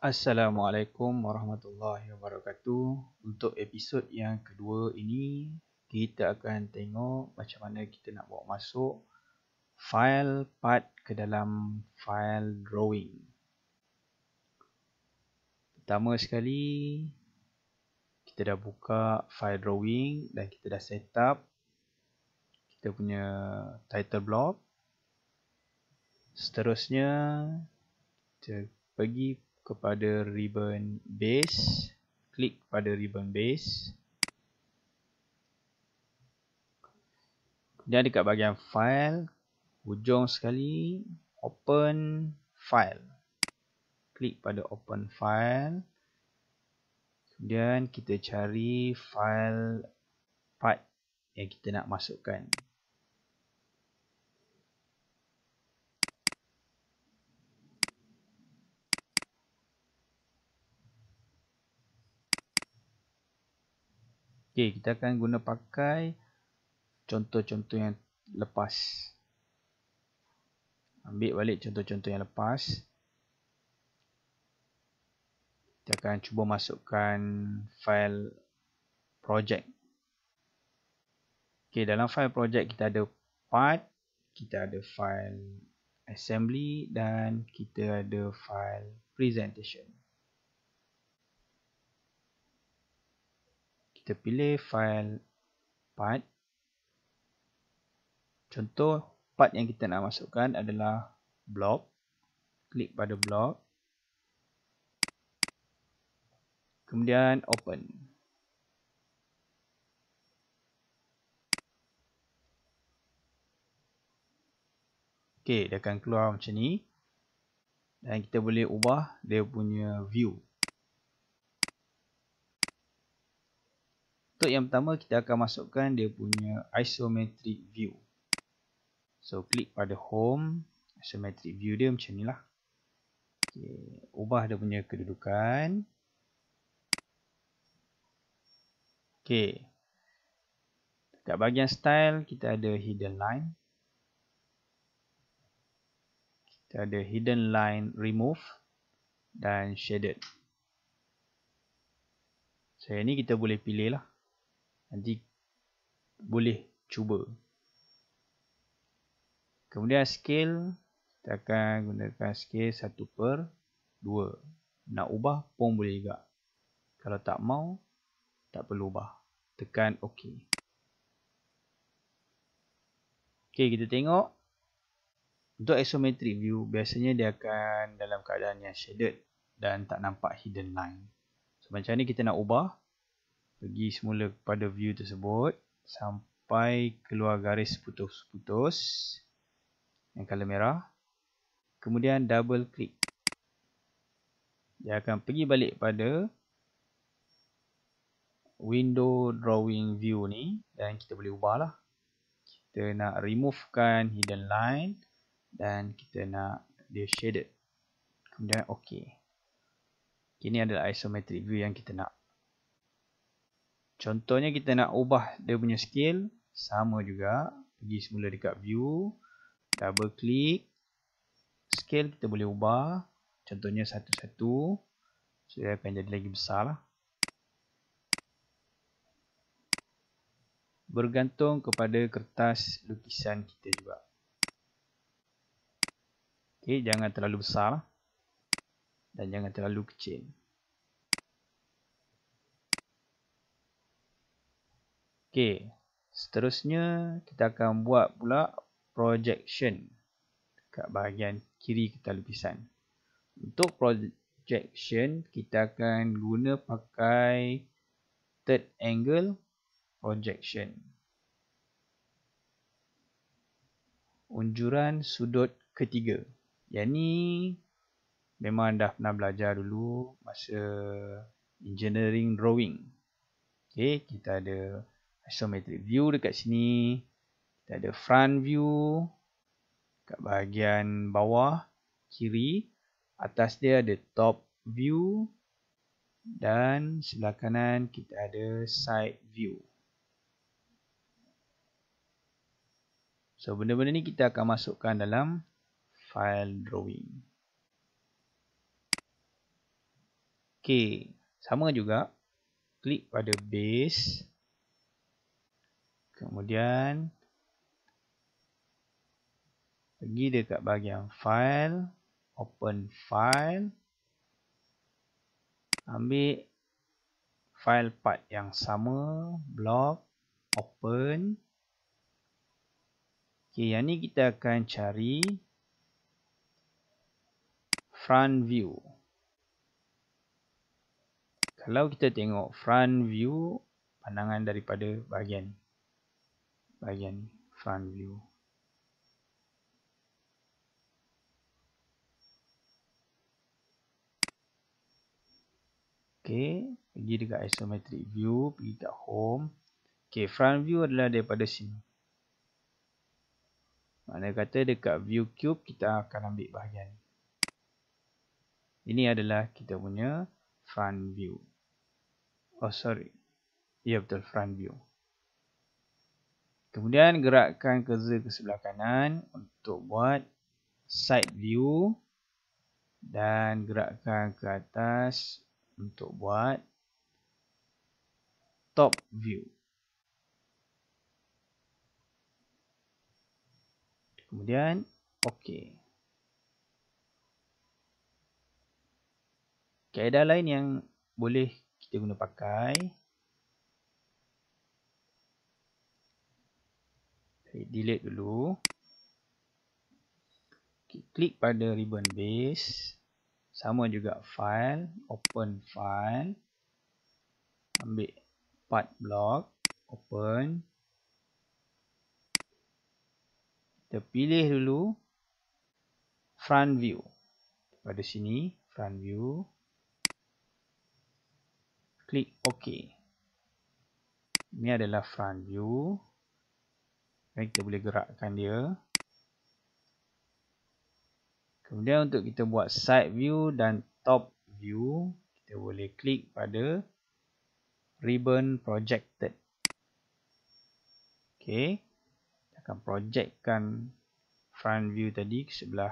Assalamualaikum warahmatullahi wabarakatuh. Untuk episod yang kedua ini, kita akan tengok macam mana kita nak bawa masuk fail part ke dalam fail drawing. Pertama sekali, kita dah buka file drawing dan kita dah set up kita punya title block. Seterusnya, kita pergi kepada ribbon base, klik pada ribbon base. Kemudian dekat bahagian file, hujung sekali open file. Klik pada open file. Kemudian kita cari file part yang kita nak masukkan. Okey, kita akan guna pakai contoh-contoh yang lepas. Ambil balik contoh-contoh yang lepas. Kita akan cuba masukkan file project. Okey, dalam file project kita ada part, kita ada file assembly dan kita ada file presentation. Kita pilih file part. Contoh part yang kita nak masukkan adalah block. Klik pada block. Kemudian open. Okey, dia akan keluar macam ni. Dan kita boleh ubah dia punya view. Untuk yang pertama, kita akan masukkan dia punya isometric view. So, klik pada home. Isometric view dia macam ni lah. Okay. Ubah dia punya kedudukan. Okay. Dekat bahagian style, kita ada hidden line. Kita ada hidden line remove dan shaded. So, yang ni kita boleh pilih lah. Nanti boleh cuba. Kemudian scale, kita akan gunakan scale 1/2. Nak ubah pun boleh juga. Kalau tak mau, tak perlu ubah. Tekan OK. Okay, kita tengok. Untuk isometric view, biasanya dia akan dalam keadaan yang shaded dan tak nampak hidden line. So, macam ni kita nak ubah. Pergi semula kepada view tersebut sampai keluar garis putus-putus yang color merah. Kemudian double klik. Dia akan pergi balik pada window drawing view ni dan kita boleh ubah lah. Kita nak removekan hidden line dan kita nak dia shaded. Kemudian OK. Ini adalah isometric view yang kita nak. Contohnya kita nak ubah dia punya scale. Sama juga. Pergi semula dekat view. Double klik. Scale kita boleh ubah. Contohnya 1:1. So dia akan jadi lagi besar lah. Bergantung kepada kertas lukisan kita juga. Okay, jangan terlalu besar lah. Dan jangan terlalu kecil. Okay, seterusnya kita akan buat pula projection dekat bahagian kiri kertas lukisan. Untuk projection, kita akan guna pakai third angle projection. Unjuran sudut ketiga. Yang ni memang dah pernah belajar dulu masa engineering drawing. Okay, kita ada isometric view dekat sini. Kita ada front view kat bahagian bawah kiri. Atas dia ada top view dan sebelah kanan kita ada side view. So benda-benda ni kita akan masukkan dalam file drawing. Okey, sama juga. Klik pada base. Kemudian pergi dekat bahagian file, open file. Ambil file path yang sama, block, open. Okey, yang ni kita akan cari front view. Kalau kita tengok front view, pandangan daripada bahagian front view. Okey, pergi dekat isometric view, pergi kat home. Okey, front view adalah daripada sini. Makna kata dekat view cube kita akan ambil bahagian ni. Ini adalah kita punya front view. Oh sorry. Ya betul, front view. Kemudian gerakkan cursor ke sebelah kanan untuk buat side view. Dan gerakkan ke atas untuk buat top view. Kemudian OK. Kaedah lain yang boleh kita guna pakai, delete dulu. Klik pada ribbon base. Sama juga file, open file. Ambil path block, open. Kita pilih dulu front view. Pada sini, front view. Klik OK. Ini adalah front view. Dan kita boleh gerakkan dia. Kemudian untuk kita buat side view dan top view, kita boleh klik pada ribbon projected. Okey. Kita akan projectkan front view tadi ke sebelah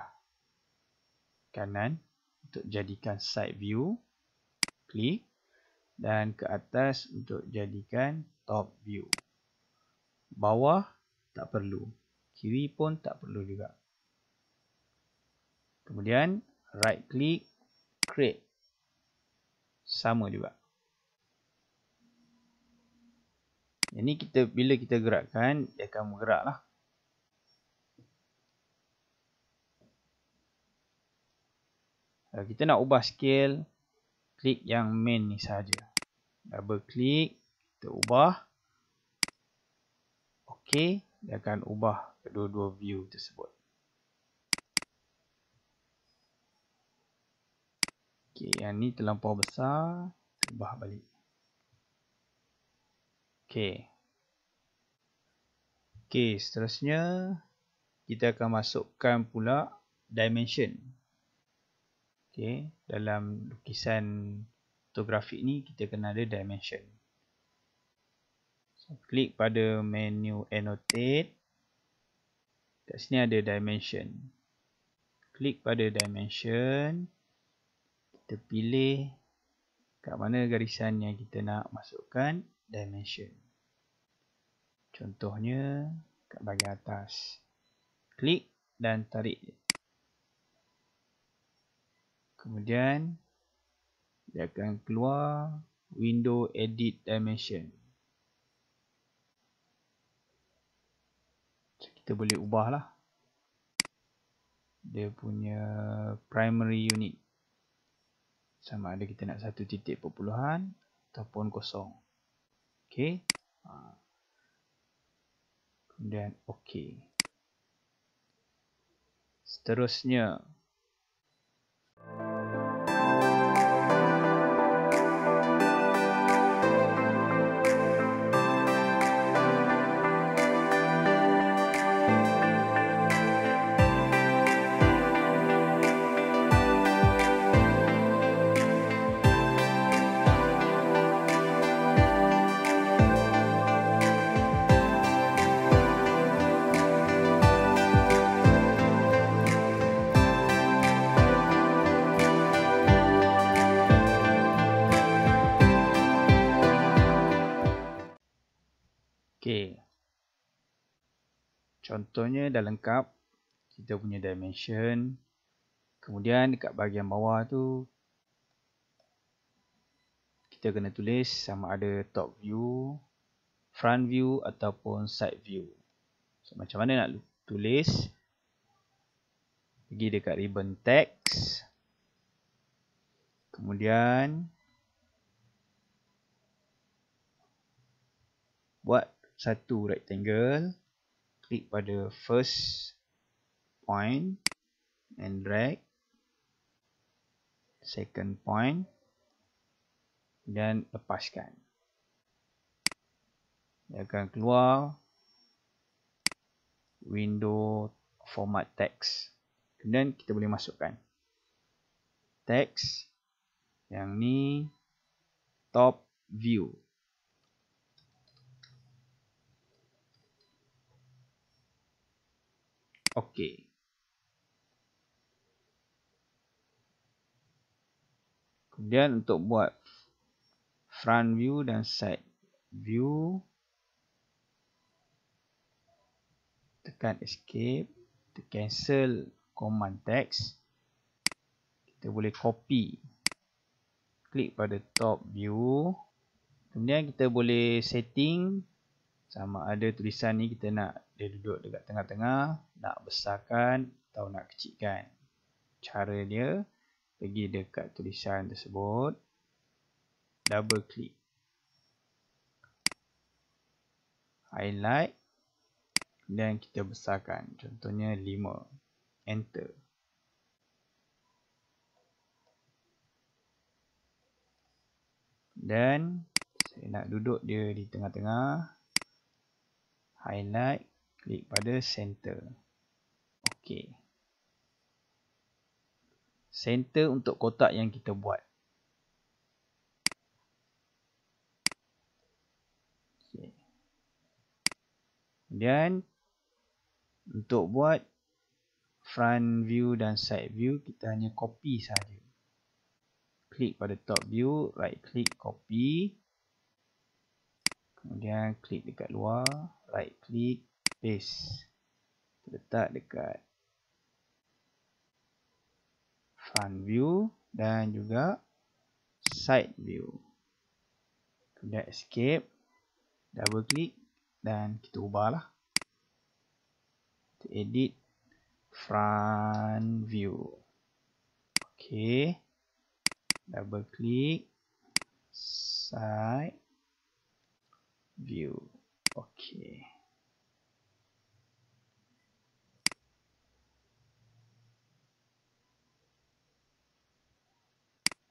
kanan untuk jadikan side view. Klik. Dan ke atas untuk jadikan top view. Bawah tak perlu. Kiri pun tak perlu juga. Kemudian right click, create. Sama juga. Ini bila kita gerakkan, dia akan bergerak lah. Kalau kita nak ubah scale, klik yang main ni saja. Double klik, kita ubah. OK, dia akan ubah kedua-dua view tersebut. OK, yang ni terlampau besar, kita ubah balik. OK. OK, seterusnya kita akan masukkan pula dimension. OK, dalam lukisan fotografik ni kita kena ada dimension. So, klik pada menu annotate. Kat sini ada dimension. Klik pada dimension. Kita pilih kat mana garisan yang kita nak masukkan dimension. Contohnya kat bahagian atas. Klik dan tarik. Kemudian dia akan keluar window edit dimension. So, kita boleh ubahlah dia punya primary unit. Sama ada kita nak 1 titik perpuluhan ataupun kosong. Okey. Kemudian OK. Seterusnya. Contohnya dah lengkap kita punya dimension. Kemudian dekat bahagian bawah tu kita kena tulis sama ada top view, front view ataupun side view. So, macam mana nak tulis? Pergi dekat ribbon text. Kemudian buat satu rectangle. Klik pada first point and drag. Second point. Dan lepaskan. Dia akan keluar window format text. Kemudian kita boleh masukkan text yang ni top view. Okey. Kemudian untuk buat front view dan side view, tekan escape, kita cancel command text. Kita boleh copy. Klik pada top view. Kemudian kita boleh setting sama ada tulisan ni kita nak dia duduk dekat tengah-tengah, nak besarkan atau nak kecilkan. Cara dia, pergi dekat tulisan tersebut, double klik, highlight dan kita besarkan. Contohnya 5. Enter. Dan saya nak duduk dia di tengah-tengah. Highlight, klik pada center. Okey. Center untuk kotak yang kita buat. Okay. Kemudian untuk buat front view dan side view, kita hanya copy saja. Klik pada top view, right click, copy. Kemudian klik dekat luar, right click, paste. Letak dekat front view dan juga side view. Kemudian escape, double click dan kita ubahlah. Kita edit front view. Okey. Double click, side view. Okey.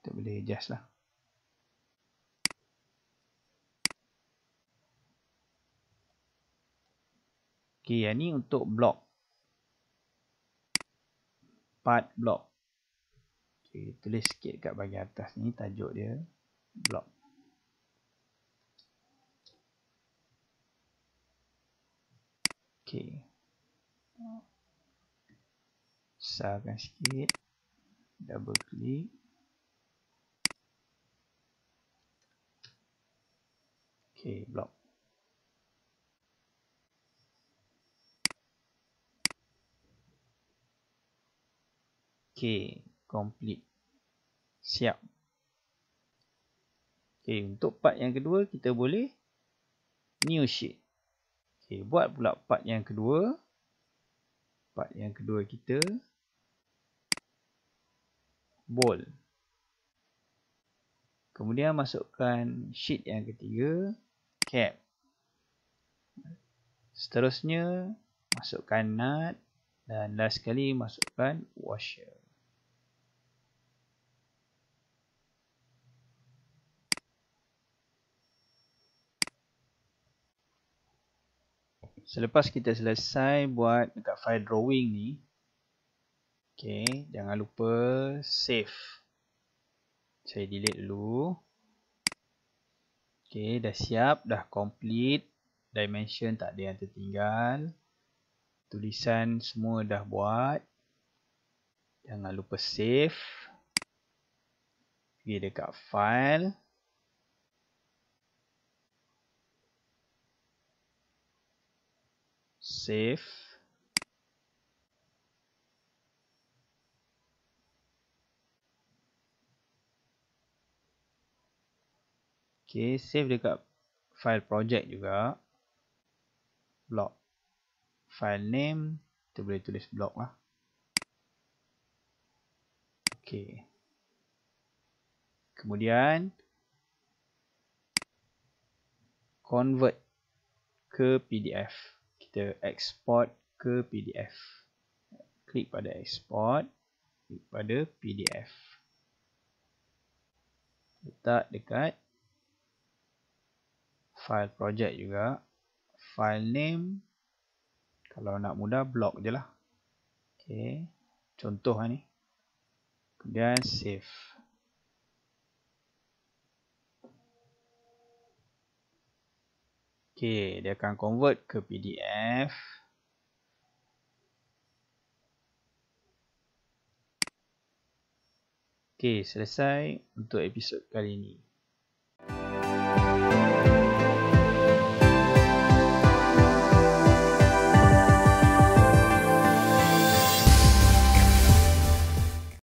Kita boleh adjust lah. Okey, yang ni untuk blok. Part blok. Okey, tulis sikit kat bahagian atas ni tajuk dia blok. Okey. Besarkan sikit. Double click. Okey, blok. Okey, complete. Siap. Okey, untuk part yang kedua kita boleh new sheet. Okey, buat pula part yang kedua. Part yang kedua kita bold. Kemudian masukkan sheet yang ketiga, cap. Seterusnya masukkan nut dan last sekali masukkan washer. Selepas kita selesai buat dekat file drawing ni, okey, jangan lupa save. Saya delete dulu. Okey, dah siap, dah complete. Dimension tak ada yang tertinggal. Tulisan semua dah buat. Jangan lupa save. Pergi dekat file. Save. Okay, save dekat file project juga. Blog. File name, kita boleh tulis blog lah. Okay. Kemudian, convert ke PDF. Kita export ke PDF. Klik pada export. Klik pada PDF. Letak dekat file project juga. File name, kalau nak mudah, blog je lah. Okay. Contoh lah ni. Kemudian save. Okay, dia akan convert ke PDF. Okay, selesai untuk episod kali ini.